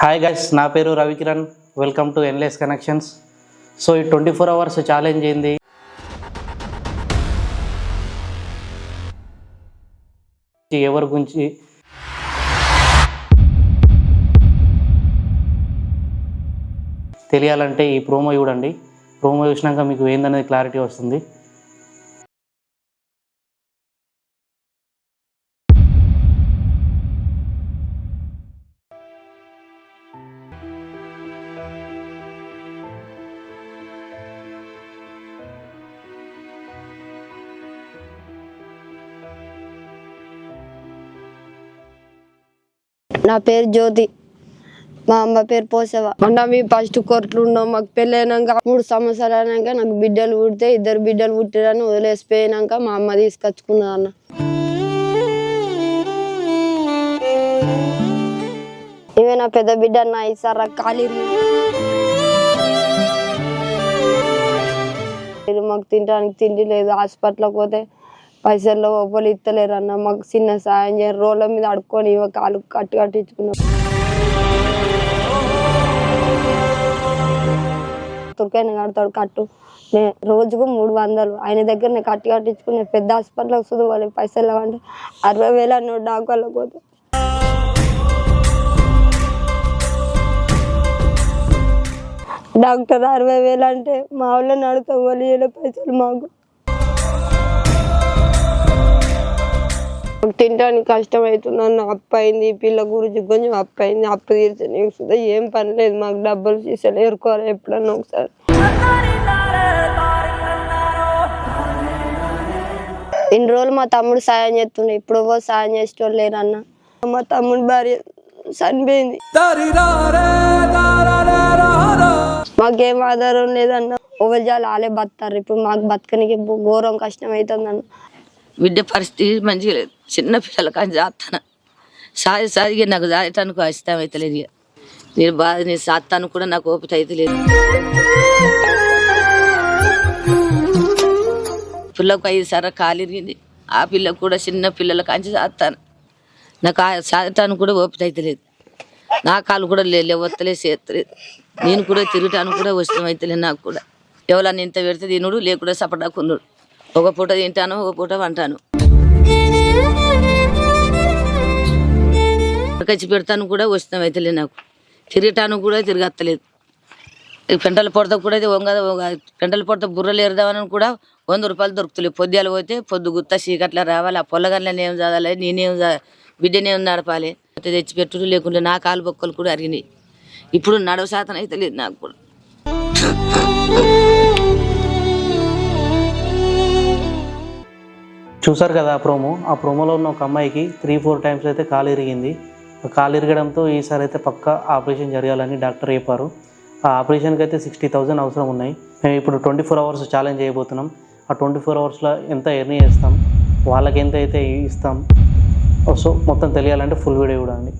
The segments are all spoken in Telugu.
హాయ్ గైస్, నా పేరు Ravikiran. Welcome to endless connections. So ఈ 24 అవర్స్ ఛాలెంజ్ ఏంది, ఎవరి గురించి తెలియాలంటే ఈ ప్రోమో చూడండి. ప్రోమో చూసినాక మీకు ఏందనేది క్లారిటీ వస్తుంది. నా పేరు జ్యోతి, మా అమ్మ పేరు పోసేవా. అన్న మేము ఫస్ట్ కోర్టులు ఉన్నాం. మాకు పెళ్ళైనాక 3 సంవత్సరాలు అయినాక నాకు బిడ్డలు పుడితే 2 బిడ్డలు పుట్టిరని వదిలేసిపోయినాక మా అమ్మ తీసుకొచ్చుకున్నా అన్న. ఇవే నా పెద్ద బిడ్డ అన్న. ఈసారి ఖాళీ మాకు తినడానికి తిండి లేదు. హాస్పిటల్కి పోతే పైసల్లో ఒప్పలు ఇస్తలేరు అన్న. మాకు చిన్న సాయం చేయరు. రోడ్ల మీద అడుక్కొని కాలు కట్టించుకున్నాం. తుర్కైనా కడతాడు కట్టు. నేను రోజుకు 300 ఆయన దగ్గర నేను కట్టించుకునే. పెద్ద హాస్పిటల్కి వస్తుంది వాళ్ళకి పైసలు అంటే 60,000 అన్నాడు డాక్టర్లకు పోతే. డాక్టర్ 60,000 అంటే మా వాళ్ళని అడుగుతాం, వాళ్ళు పైసలు మాకు. తినడానికి కష్టం అవుతుంది అన్న. అప్పు అయింది, పిల్ల గురించి కొంచెం అప్పు అయింది. అప్పు తీర్చని ఏం పని లేదు మాకు. డబ్బులు సీసాలు ఏరుకోవాలి ఎప్పుడన్నా ఒకసారి. ఇన్ని రోజులు మా తమ్ముడు సాయం చేస్తుండే, ఇప్పుడు సాయం చేసేటోళ్ళు లేరు అన్న. మా తమ్ముడు భార్య చనిపోయింది. మాకేం ఆధారం లేదన్న. ఓవజాలు ఆలే బతారు. ఇప్పుడు మాకు బతకనికి ఘోరం కష్టం అవుతుంది అన్న. బిడ్డ పరిస్థితి మంచిగా లేదు. చిన్న పిల్లలు కానీ చేస్తాను సాధిగా నాకు దాటానికి ఇష్టం అవుతలేదు. నేను సాత్తాను కూడా నాకు ఓపిక అవుతలేదు. పిల్లకు 5 సార్లు కాలు ఇరిగింది. ఆ పిల్లకు కూడా చిన్న పిల్లల కాంచి చేస్తాను. నాకు సాధటానికి కూడా ఓపిక అవుతలేదు. నా కాలు కూడా లేవత్తలేదు, చేస్తలేదు. నేను కూడా తిరగటానికి కూడా ఇష్టం అవుతలేదు. నాకు కూడా ఎవరన్నా ఇంత పెడితే తినుడు, లేకుండా సపడాకున్నాడు. ఒక పూట తింటాను, ఒక పూట వంటాను. ఖర్చు పెడతాను కూడా వస్తాం అవుతలేదు. నాకు తిరగటానికి కూడా తిరగత్తలేదు. పెంటల పొడత కూడా పెంటల పొడత బుర్రలు ఎరదామని కూడా 100 రూపాయలు దొరుకుతలేదు. పొద్దులు పోతే పొద్దు గుత్త చీకట్లా రావాలి. ఆ పొల్లగన్లని ఏం చదవాలి, నేనేం బిడ్డనేం నడపాలి. తెచ్చిపెట్టుడు లేకుంటే నా కాలు బొక్కలు కూడా అరిగినాయి. ఇప్పుడు నడవ శాతం అయితే లేదు నాకు కూడా. చూసారు కదా ఆ ప్రోమోలో ఉన్న ఒక అమ్మాయికి 3-4 టైమ్స్ అయితే కాలు ఇరిగింది. ఆ కాలు ఇరగడంతో ఈసారి అయితే పక్కా ఆపరేషన్ జరగాలని డాక్టర్ చెప్పారు. ఆ ఆపరేషన్కి అయితే 60,000 అవసరం ఉన్నాయి. మేము ఇప్పుడు 24 అవర్స్ ఛాలెంజ్ చేయబోతున్నాం. ఆ 24 అవర్స్లో ఎంత ఎర్నీ చేస్తాం, వాళ్ళకి ఎంత అయితే ఇస్తాం, సో మొత్తం తెలియాలంటే ఫుల్ వీడియో చూడండి.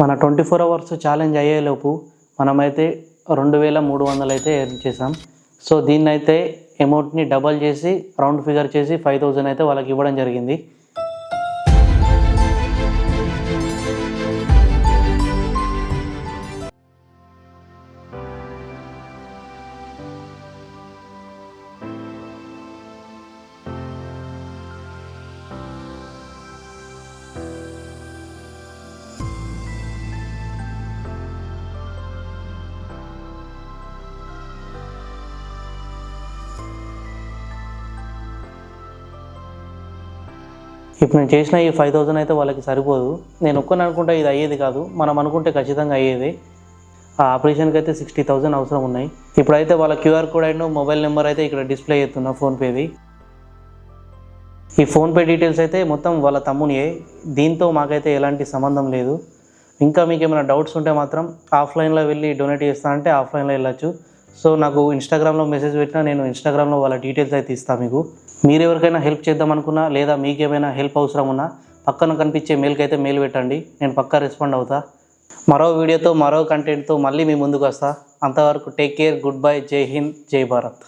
మన 24 అవర్స్ ఛాలెంజ్ అయ్యేలోపు మనమైతే 2300 అయితే ఎర్న్ చేసాం. సో దీన్ని అయితే అమౌంట్ని డబల్ చేసి రౌండ్ ఫిగర్ చేసి 5000 అయితే వాళ్ళకి ఇవ్వడం జరిగింది. ఇప్పుడు నేను చేసిన ఈ 5000 అయితే వాళ్ళకి సరిపోదు. నేను ఒక్కని అనుకుంటే ఇది అయ్యేది కాదు, మనం అనుకుంటే ఖచ్చితంగా అయ్యేది. ఆ ఆపరేషన్కి అయితే 60,000 అవసరం ఉన్నాయి. ఇప్పుడైతే వాళ్ళ QR code and mobile number అయితే ఇక్కడ డిస్ప్లే చేస్తున్నా ఫోన్పేది. ఈ ఫోన్పే డీటెయిల్స్ అయితే మొత్తం వాళ్ళ తమ్మునియే, దీంతో మాకైతే ఎలాంటి సంబంధం లేదు. ఇంకా మీకు ఏమైనా డౌట్స్ ఉంటే మాత్రం ఆఫ్లైన్లో వెళ్ళి డొనేట్ చేస్తానంటే ఆఫ్లైన్లో వెళ్ళచ్చు. సో నాకు ఇన్స్టాగ్రామ్లో మెసేజ్ పెట్టినా నేను ఇన్స్టాగ్రామ్లో వాళ్ళ డీటెయిల్స్ అయితే ఇస్తాను మీకు. మీరు ఎవరికైనా హెల్ప్ చేద్దాం అనుకున్నా లేదా మీకు ఏమైనా హెల్ప్ అవసరం ఉన్నా పక్కన కనిపించే మెయిల్కి అయితే మెయిల్ పెట్టండి, నేను పక్కా రెస్పాండ్ అవుతా. మరో వీడియోతో మరో కంటెంట్తో మళ్ళీ మీ ముందుకు వస్తా. అంతవరకు టేక్ కేర్, గుడ్ బై, జై హింద్, జై భారత్.